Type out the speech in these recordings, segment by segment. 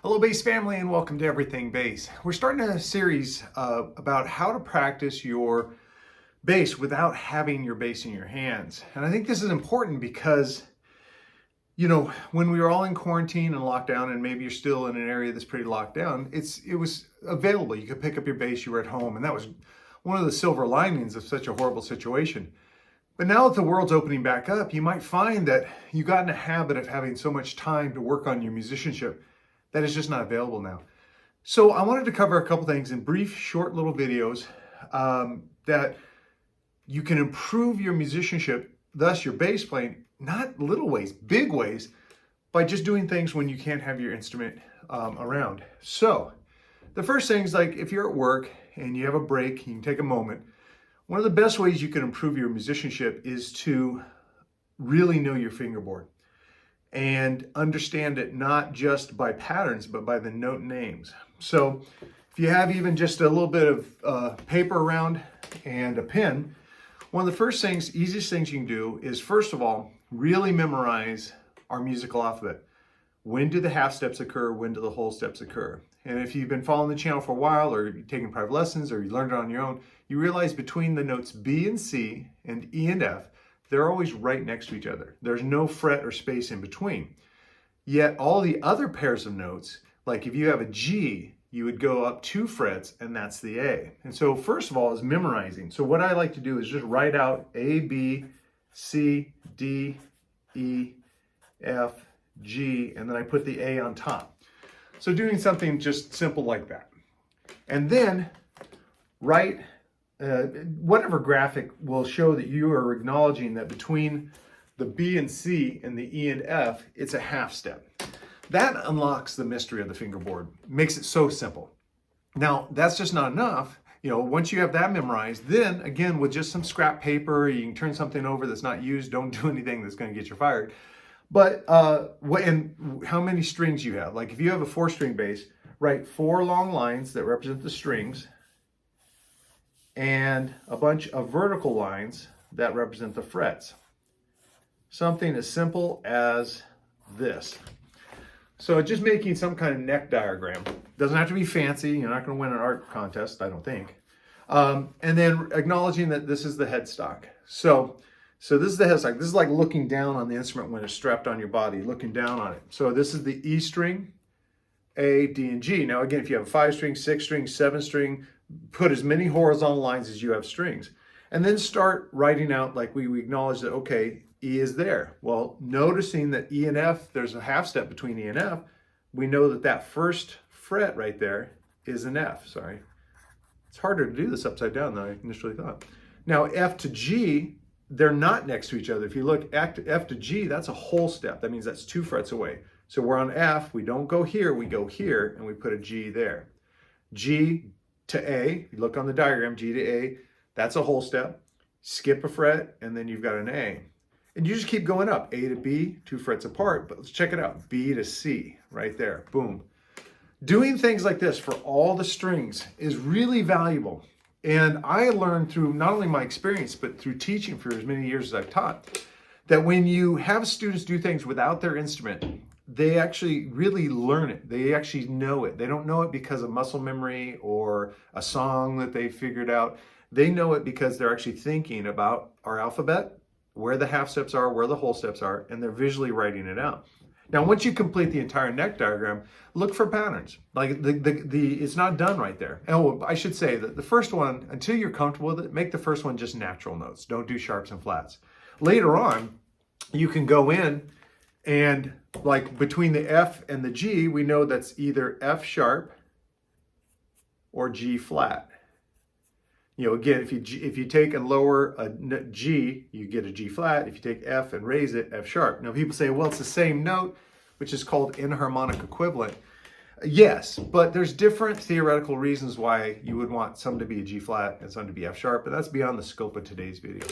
Hello bass family and welcome to Everything Bass. We're starting a series about how to practice your bass without having your bass in your hands. And I think this is important because, when we were all in quarantine and lockdown, and maybe you're still in an area that's pretty locked down, it was available. You could pick up your bass, you were at home, and that was one of the silver linings of such a horrible situation. But now that the world's opening back up, you might find that you got in a habit of having so much time to work on your musicianship that is just not available now. So I wanted to cover a couple things in brief, short little videos that you can improve your musicianship, thus your bass playing, not little ways, big ways, by just doing things when you can't have your instrument around. So the first thing is, like, if you're at work and you have a break, you can take a moment. One of the best ways you can improve your musicianship is to really know your fingerboard and understand it not just by patterns, but by the note names. So if you have even just a little bit of paper around and a pen, one of the first things, easiest things you can do is, first of all, really memorize our musical alphabet. When do the half steps occur? When do the whole steps occur? And if you've been following the channel for a while, or you're taking private lessons, or you learned it on your own, you realize between the notes B and C and E and F, they're always right next to each other. There's no fret or space in between. Yet all the other pairs of notes, like if you have a G, you would go up 2 frets, and that's the A. And so first of all is memorizing. So what I like to do is just write out A, B, C, D, E, F, G, and then I put the A on top. So doing something just simple like that. And then write whatever graphic will show that you are acknowledging that between the B and C and the E and F, it's a half step. That unlocks the mystery of the fingerboard, makes it so simple. Now, that's just not enough. Once you have that memorized, then again, with just some scrap paper, you can turn something over that's not used. Don't do anything that's going to get you fired. But and how many strings you have. Like if you have a 4-string bass, write 4 long lines that represent the strings, and a bunch of vertical lines that represent the frets. Something as simple as this. So just making some kind of neck diagram. Doesn't have to be fancy. You're not going to win an art contest, I don't think. And then acknowledging that this is the headstock. So this is the headstock. This is like looking down on the instrument when it's strapped on your body, looking down on it. So this is the E string, A, D, and G. Now again, if you have a 5-string, 6-string, 7-string, put as many horizontal lines as you have strings. And then start writing out, like we acknowledge that, okay, E is there. Well, noticing that E and F, there's a half step between E and F, we know that that first fret right there is an F, sorry. It's harder to do this upside down than I initially thought. Now, F to G, they're not next to each other. If you look at F to G, that's a whole step. That means that's 2 frets away. So we're on F, we don't go here, we go here, and we put a G there. G to A, you look on the diagram, G to A, that's a whole step. Skip a fret, and then you've got an A. And you just keep going up, A to B, 2 frets apart, but let's check it out. B to C, right there, boom. Doing things like this for all the strings is really valuable. And I learned through not only my experience, but through teaching for as many years as I've taught, that when you have students do things without their instrument, they actually really learn it. They actually know it. They don't know it because of muscle memory or a song that they figured out. They know it because they're actually thinking about our alphabet, where the half steps are, where the whole steps are, and they're visually writing it out. Now, once you complete the entire neck diagram, look for patterns. Like it's not done right there. Oh, I should say that the first one, until you're comfortable with it, make the first one just natural notes. Don't do sharps and flats. Later on, you can go in and, like, between the F and the G, we know that's either F sharp or G flat. Again, if you take and lower a G, you get a G flat. If you take F and raise it, F sharp. Now people say, well, it's the same note, which is called enharmonic equivalent. Yes, but there's different theoretical reasons why you would want some to be a G flat and some to be F sharp, but that's beyond the scope of today's video.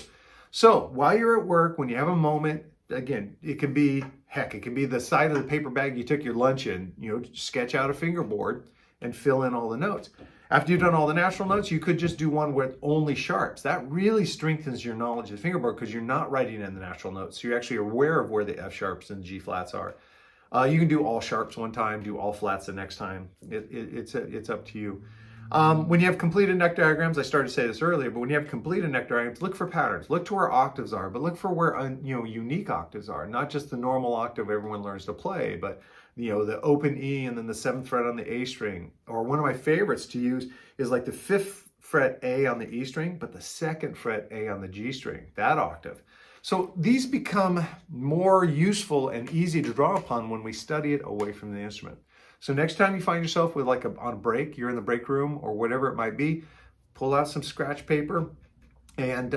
So while you're at work, when you have a moment, again, it can be the side of the paper bag you took your lunch in, sketch out a fingerboard and fill in all the notes. After you've done all the natural notes, you could just do one with only sharps. That really strengthens your knowledge of the fingerboard because you're not writing in the natural notes. So you're actually aware of where the F sharps and G flats are. You can do all sharps one time, do all flats the next time. It's up to you. When you have completed neck diagrams, I started to say this earlier, but when you have completed neck diagrams, look for patterns. Look to where octaves are, but look for where unique octaves are. Not just the normal octave everyone learns to play, but the open E and then the 7th fret on the A string. Or one of my favorites to use is like the 5th fret A on the E string, but the 2nd fret A on the G string, that octave. So these become more useful and easy to draw upon when we study it away from the instrument. So next time you find yourself with on a break, you're in the break room or whatever it might be, pull out some scratch paper and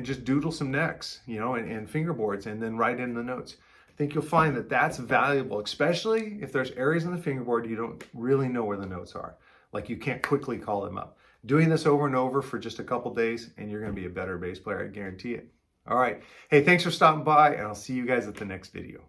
just doodle some necks, and fingerboards, and then write in the notes. I think you'll find that that's valuable, especially if there's areas in the fingerboard you don't really know where the notes are. Like you can't quickly call them up. Doing this over and over for just a couple days, and you're going to be a better bass player, I guarantee it. All right. Hey, thanks for stopping by, and I'll see you guys at the next video.